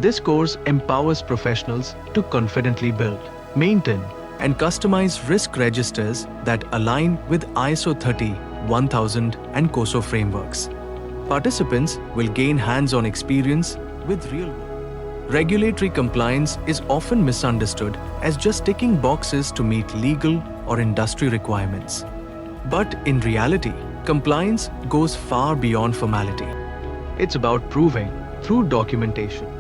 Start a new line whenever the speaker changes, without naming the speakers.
This course empowers professionals to confidently build, maintain, and customize risk registers that align with ISO 30, 1000 and COSO frameworks. Participants will gain hands-on experience with real-world. Regulatory compliance is often misunderstood as just ticking boxes to meet legal or industry requirements. But in reality, compliance goes far beyond formality. It's about proving, through documentation,